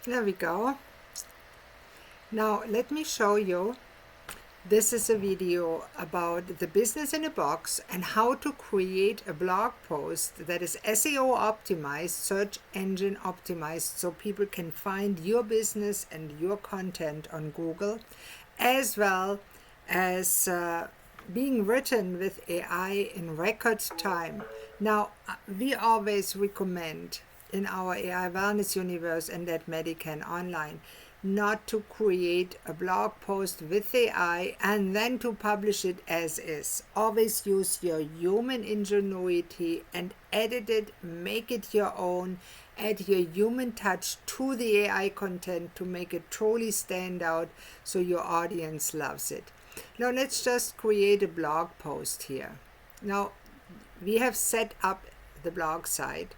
There we go. Now let me show you. This is a video about the business in a box and how to create a blog post that is SEO optimized, search engine optimized, so people can find your business and your content on Google, as well as being written with AI in record time. Now, we always recommend in our AI Wellness Universe and at Medican Online not to create a blog post with AI and then to publish it as is. Always use your human ingenuity and edit it, make it your own, add your human touch to the AI content to make it truly stand out so your audience loves it. Now let's just create a blog post here. Now we have set up the blog site.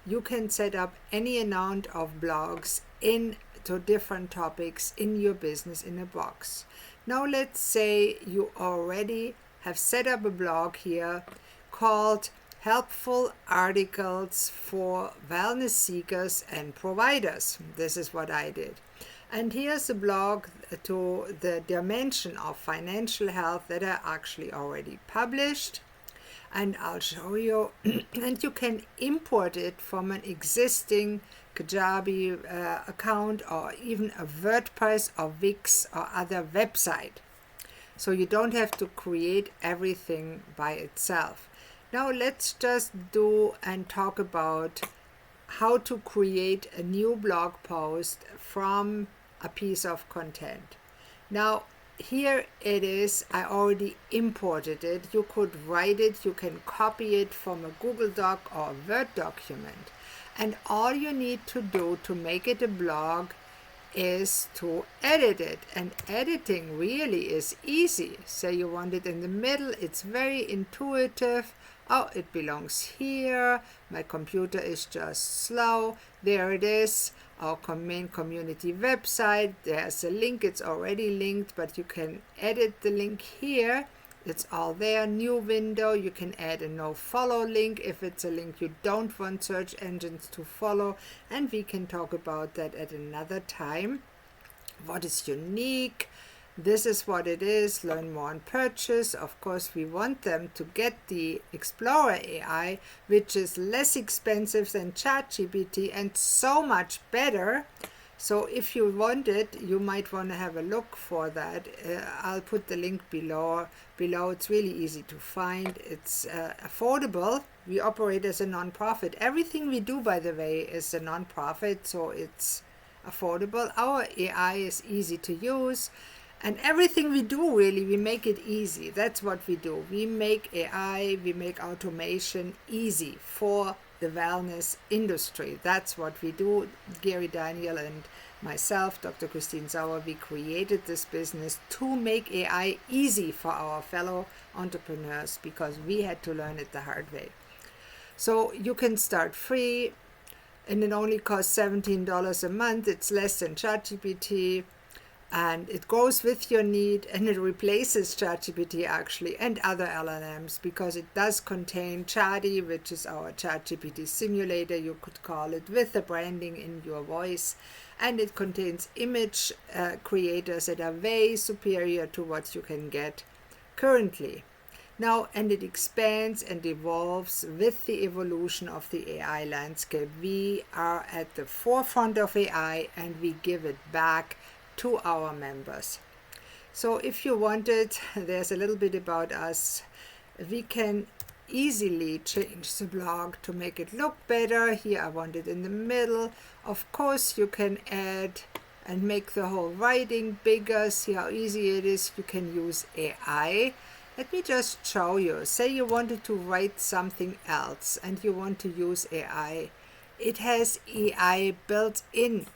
You can set up any amount of blogs into different topics in your business in a box. Now let's say you already have set up a blog here called Helpful Articles for Wellness Seekers and Providers. This is what I did. And here's a blog to the dimension of financial health that I actually already published. And I'll show you, and you can import it from an existing Kajabi account or even a WordPress or Wix or other website. So you don't have to create everything by itself. Now let's just do and talk about how to create a new blog post from a piece of content. Now here it is. I already imported it. You could write it, you can copy it from a Google Doc or a Word document. And all you need to do to make it a blog is to edit it. And editing really is easy. Say you want it in the middle, it's very intuitive. Oh, it belongs here. My computer is just slow. There it is. Our main community website. There's a link. It's already linked, but you can edit the link here. It's all there. New window. You can add a no follow link if it's a link you don't want search engines to follow. And we can talk about that at another time. What is unique? This is what it is. Learn more and purchase. Of course, we want them to get the Explorer AI, which is less expensive than ChatGPT and so much better. So if you want it, you might want to have a look for that. I'll put the link below. It's really easy to find. It's affordable. We operate as a non-profit. Everything we do, by the way, is a non-profit, so it's affordable. Our AI is easy to use. And everything we do, really, we make it easy. That's what we do. We make AI, we make automation easy for the wellness industry. That's what we do. Gary Daniel and myself, Dr. Christine Sauer, we created this business to make AI easy for our fellow entrepreneurs because we had to learn it the hard way. So you can start free, and it only costs $17 a month. It's less than ChatGPT. And it goes with your need, and it replaces ChatGPT actually and other LLMs because it does contain Chatty, which is our ChatGPT simulator, you could call it, with the branding in your voice. And it contains image creators that are way superior to what you can get currently. Now, and it expands and evolves with the evolution of the AI landscape. We are at the forefront of AI, and we give it back to our members. So if you want it, there's a little bit about us. We can easily change the blog to make it look better. Here I want it in the middle. Of course, you can add and make the whole writing bigger. See how easy it is. You can use AI. Let me just show you. Say you wanted to write something else and you want to use AI. It has AI built in.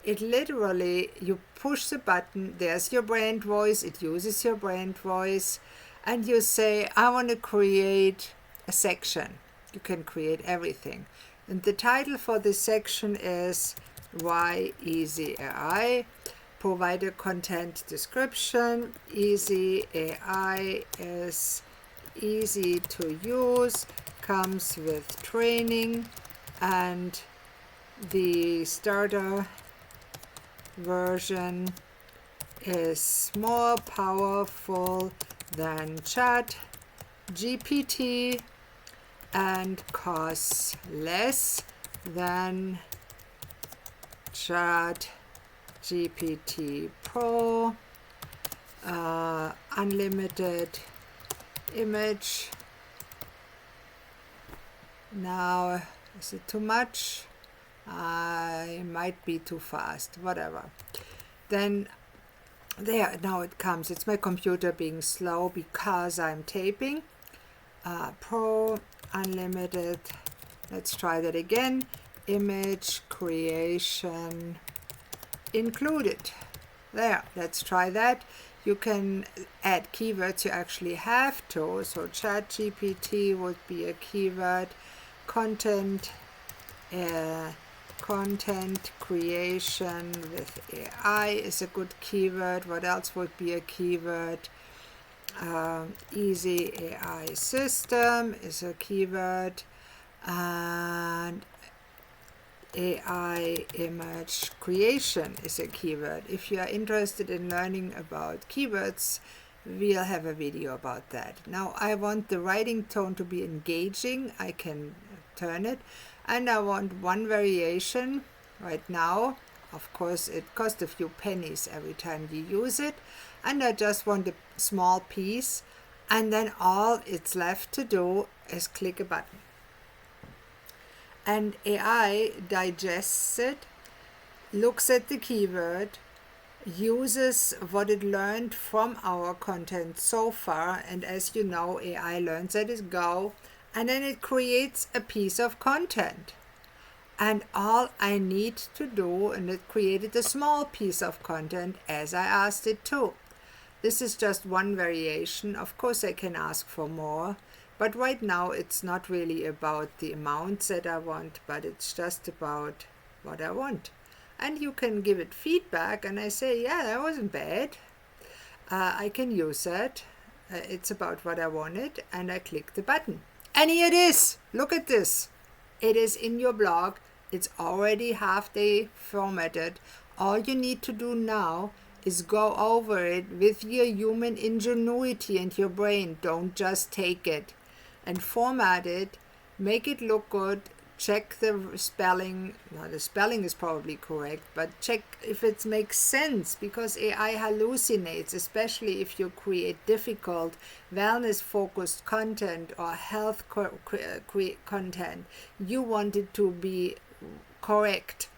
It literally, you push the button, there's your brand voice, it uses your brand voice, and you say, I want to create a section. You can create everything. And the title for this section is Why Easy AI. Provide a content description. Easy AI is easy to use, comes with training, and the starter version is more powerful than Chat GPT and costs less than Chat GPT Pro. Unlimited image. Now, is it too much? I might be too fast, whatever. Then there, now it comes. It's my computer being slow because I'm taping. Pro, unlimited. Let's try that again. Image creation included. There, let's try that. You can add keywords you actually have to. So ChatGPT would be a keyword. Content creation with AI is a good keyword. What else would be a keyword? Easy AI system is a keyword. And AI image creation is a keyword. If you are interested in learning about keywords, we'll have a video about that. Now I want the writing tone to be engaging. I can turn it. And I want one variation right now. Of course, it costs a few pennies every time you use it. And I just want a small piece. And then all it's left to do is click a button. And AI digests it, looks at the keyword, uses what it learned from our content so far, and as you know, AI learns at its go, and then it creates a piece of content. And all I need to do, and it created a small piece of content as I asked it to. This is just one variation. Of course, I can ask for more. But right now, it's not really about the amounts that I want, but it's just about what I want. And you can give it feedback, and I say, yeah, that wasn't bad. I can use that. It's about what I wanted, and I click the button. And here it is. Look at this. It is in your blog. It's already half-day formatted. All you need to do now is go over it with your human ingenuity and your brain. Don't just take it. And format it, make it look good, check the spelling. Well, the spelling is probably correct, but check if it makes sense, because AI hallucinates, especially if you create difficult wellness-focused content or health content. You want it to be correct.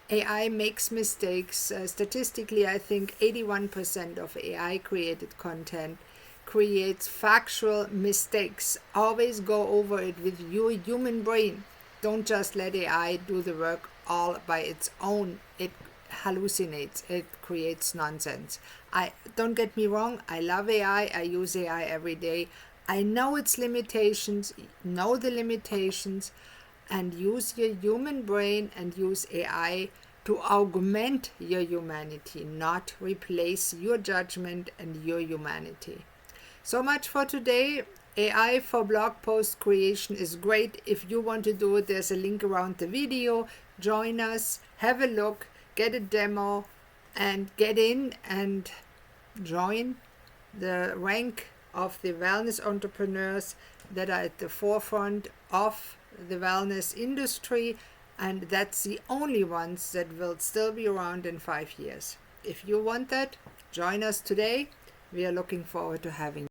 AI makes mistakes. Statistically, I think 81% of AI-created content creates factual mistakes. Always go over it with your human brain. Don't just let AI do the work all by its own. It hallucinates. It creates nonsense. Don't get me wrong. I love AI. I use AI every day. I know its limitations. Know the limitations, and use your human brain and use AI to augment your humanity, not replace your judgment and your humanity. So much for today. AI for blog post creation is great. If you want to do it, there's a link around the video. Join us, have a look, get a demo, and get in and join the rank of the wellness entrepreneurs that are at the forefront of the wellness industry, and that's the only ones that will still be around in 5 years. If you want that, join us today. We are looking forward to having you.